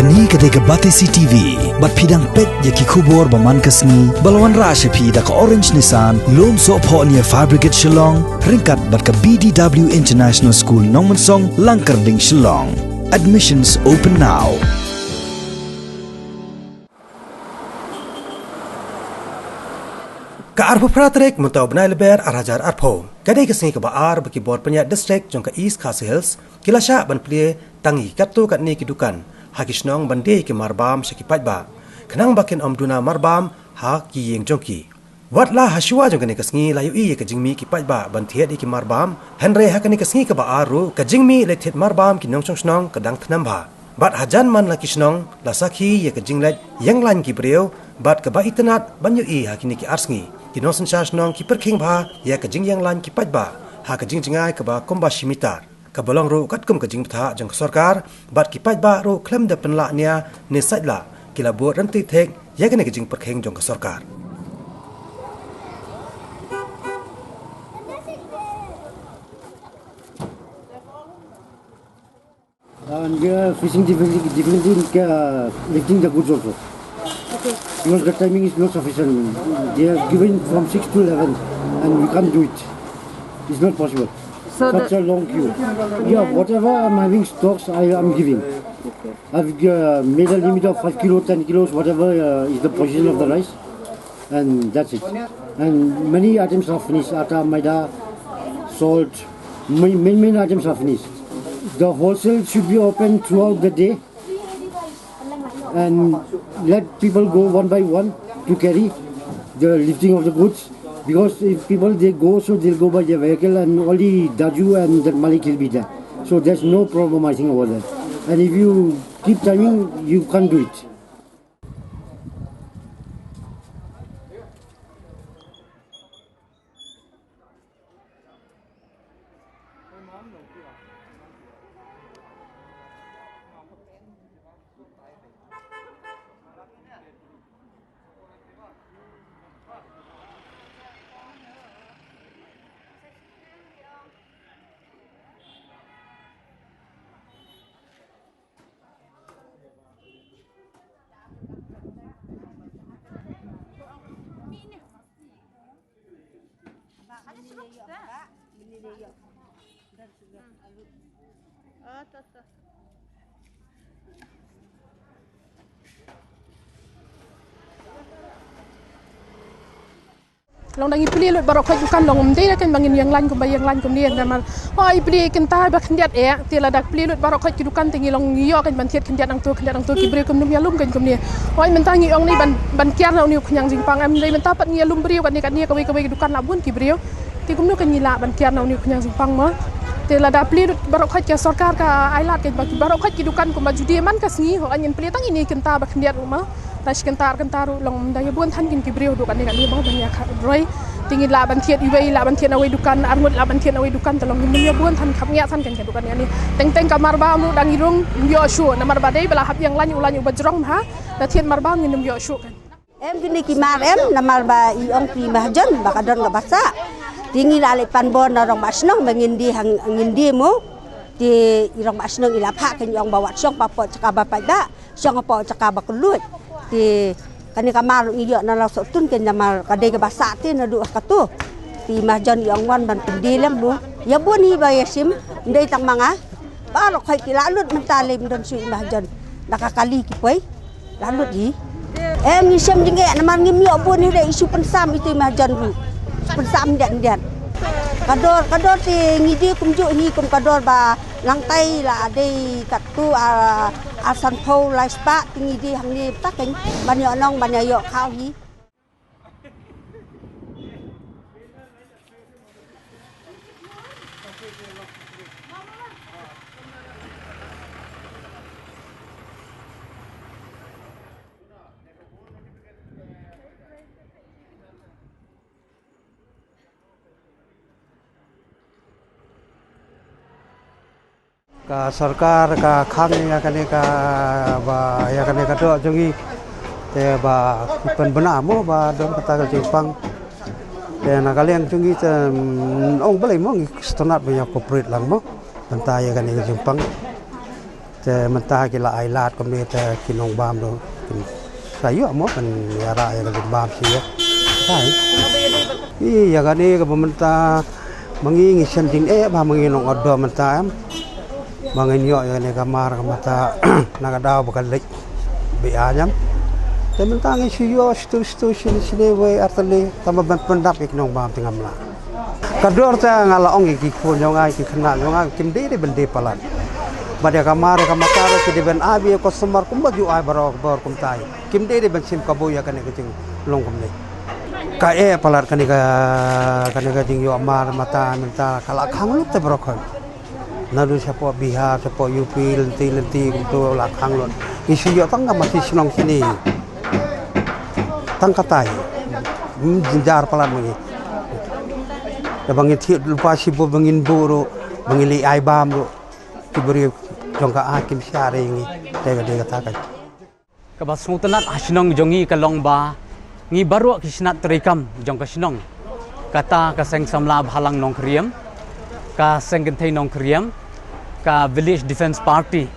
Kani kadega batesi TV, bat pidang pet yaki kubor baman kasni, balawan rasha pi da ka orange nisan, lom so po niya fabricate Shillong, ringkat bat ka BDW International School Nongmansong, Langkarding Shillong. Admissions open now. Ka arbo pratrek mentau benai leber arajar arpo. Kadai kesini ke baar bagi bor penyak district jong ke East Castle Hills, kilasya ban plie tangi katu kat ni kidukan. Hakisnong bandai ke marbam syaki Paidbah. Kenang bakin omduna marbam ha ki Ïing jongki. Watlah hasua jong kene kesini layu i ke jingmi ki Paidbah ban Thied ki marbam. Henry ha kene kesini ke baar ru ke jingmi le Thied marbam ki nongchong snong ke dang Thnem ba. Bat hajan man la kisnong la sakhi ye ke jinglet yang lan ki breu bat ke ba itenat ban yu i ha kini ki Sngi. Kinosen charge nong ki perking ba ya ke jing yang lan ki Paidbah ha ke jing jingai ke ba komba shimitar ke bolong ru kat kum ke jing ptha jong sarkar bat ki Paidbah ru klem de penla nia ne saidla kila buat ranti thek ya ke ne ke jing perking jong ke sarkar and fishing difficulty lifting the goods also. Okay. Because the timing is not sufficient. They are given from 6 to 11 and we can't do it. It's not possible. So such a long queue. Yeah, whatever I'm having stocks, I am giving. Okay. I've made a limit of 5 kilos, 10 kilos, whatever is the position of the rice. And that's it. And many items are finished. Atta, maida, salt, many items are finished. The wholesale should be open throughout the day. And let people go one by one to carry the lifting of the goods, because if people they go, so they'll go by their vehicle and only Daju and the Malik will be there. So there's no problem I think over there. And if you keep timing, you can't do it. Long dangi pli lut barok khaju kan long mde kan bangin yang lan ko bayang lan ko ni damal oi pli kan ta ba khandiat e ti la dak pli lut barok khaju kan tingi long yo kan ban Thied khandiat ang to ki bre kum num yalum kan kum ni oi men ta ngi ong ni ban kiar na ni khnyang jing pang am dei men ta pat ngi lum bre kan ni ka we dukan la bun ki bre ti kum nu kan ni la ban kiar na ni khnyang jing pang ma ti la dak pli lut barok khaju sarkar ka ai lat kan ba barok khaju dukan ko ma judi man ka sngi ho anyen pli tang ini kan ta ba khandiat ma tash kentar long daya buan than kin kibreu do kan ni bang banyak roi tinggi la ban Thied iwei la ban Thied awei dukan armut la ban Thied awei dukan tolong ni buan than khap nya than kan dukan ni teng kamar ba mu dang irung yo shu na mar ba dei bela hap yang lan ulan bajrong ha la Thied mar ba ngin yo shu kan em kini kimar em na mar ba Ïing pi mahjon ba kadon ga basa tinggi la le pan bon na rong basnong bangin di hang ngin di mu di irong basnong ila pha kan yong ba wat syong pa po cakaba Paidbah syong pa cakaba kulut di kani kamar iyo na la so tun ken jamal kadai ke basa ti na du katu ti mahjon yang wan ban pendilem bu ya bun hi ba yasim ndai tang manga ba lo khoi ki lalut mentalim don sui mahjon nakakali ki poi lalut hi em ni sem jinge na man ngim yo bun hi dai isu pensam itu mahjon bu pensam dan kador ti ngidi kumju hi kum kador ba langtai la dei katu asan phau lai spa tinggi di hang ni tak kan banyak nong banyak yo khao hi Ka sarkar ka khang ya kane ka ba ya kane ka to jongi te ba pen bana mo ba don kata ka jepang te na kalian jongi te ong balai mo stonat banyak corporate lang mo bantaya kane ka jepang แต่มันตากิละไอลาดก็มีแต่กินนองบามดูกินใส่เยอะมั้งเป็นอะไรก็เป็นบามเสียใช่นี่อย่างนี้ก็มันตาบางทีเช่นจริงบางทีนองอดดอมันตาบางทีเยอะอย่างนี้ก็มาก็มันตานักดาวบุกเล็กเบียร์ย้ำแต่มันตาเงี้ยชิโย่สตูsiniไว้อัตเลทำมันเป็นดับอีกนองบามถึงอำลากระโดดจะงาละองอีกคนยังไงกี่ขนาดยังไงกิมดีได้เป็นดีปลัดบัดkamar kamatara ki ben abi customer kumba ju ai bor kum tai kim de ben sim kabu ya kan ke jing long kum nei ka palar kan ka jing yo amar mata minta kala khang lu te bro khon nalu sapo bihar sapo up lenti kum tu la khang lu isu yo tang ma si snong sini tang katai jinjar palar mengi da bangi Thied lupa sibo bangin buru bangili ai bam lu kiberi jongka hakim syari ini dia katakan kabas ngutanat asinong jongi kalong ba ngi baru kisnat terikam jongka sinong kata kaseng samla bhalang nong kriam ka senggenthai nong kriam ka village defense party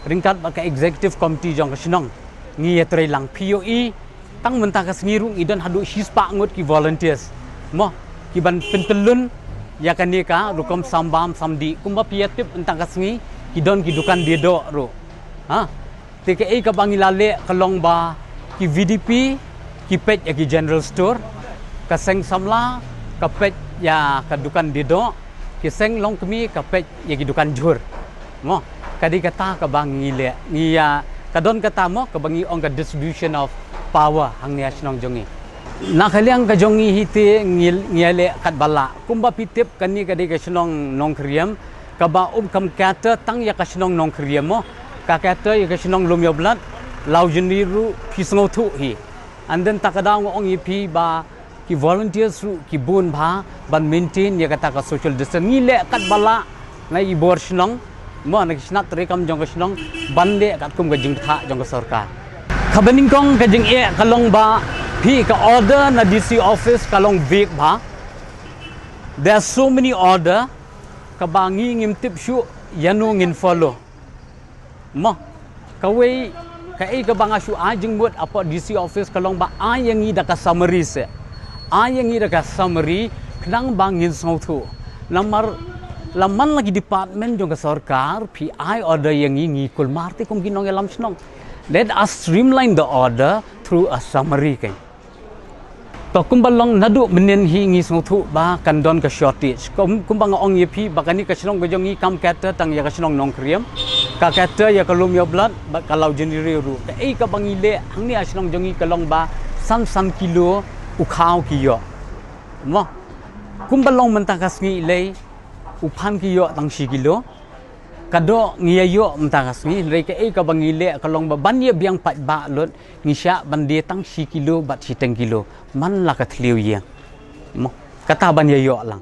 ringkat ba ka executive committee jongka sinong ngi yatrai lang POE tang menta ka sngirung idan hadu hispa ngut ki volunteers mo ki ban pentelun ya kan ka rukom sambam samdi kumba piatip entang ka sngi kidon kidukan dedo ro ha TKA ka bangilale kalong ba ki VDP ki pet ya ki general store ka seng samla ka pet ya kadukan dedo ki seng long kemi ka pet ya kidukan jur mo kadi kata ka bangile ngia kadon kata mo ka bangi ong ka distribution of power hang national jongi nakaliang ka jongi hiti ngiale kat bala kumba pitip kani kadi ka snong nong kriam kaba kam kata tang ya ka snong nong kriam mo ka kata ya ka snong lum yoblat lau jeniru pisngo thu hi and then takada ngong ipi ba ki volunteers ru ki bun bha ban maintain ya kata ka social distance ngile kat bala na ibor snong mo na kisnat rekam jong ka snong bande kat kum ka jing tha jong ka sarkar khabaning kong ka jing kalong ba phi ka order na DC office kalong vek bha there are so many order kabangi ngim tip shu yanu ngin follow mo kawe ka ka banga shu ajing buat apa DC office kalong ba ayangi da ka summary se ayangi da ka summary klang bangin sautu lamar laman lagi department jong ka sarkar phi ai order yang ngi kul marti kum ginong elam snong let us streamline the order through a summary kan to kumbalong nadu menen hi ngi sautu ba kandon ka shortage kumbang ong yepi bakani ka snong gojongi kam kata tang ya ka snong nong kriam ka kata ya kalum yo blood ba kalau jeniri ru ka ka bangile hangni asnong jongi kalong ba san kilo ukhaw kiyo mo kumbalong mentakas ngi le upan kiyo tang 10 kilo kado ngiayo mentakas ngi le ka bangile kalong ba ban ye biang Paidbah lot ngisya bande tang 10 kilo bat 10 kilo man la ka thliu ye mo kata ban ye yo lang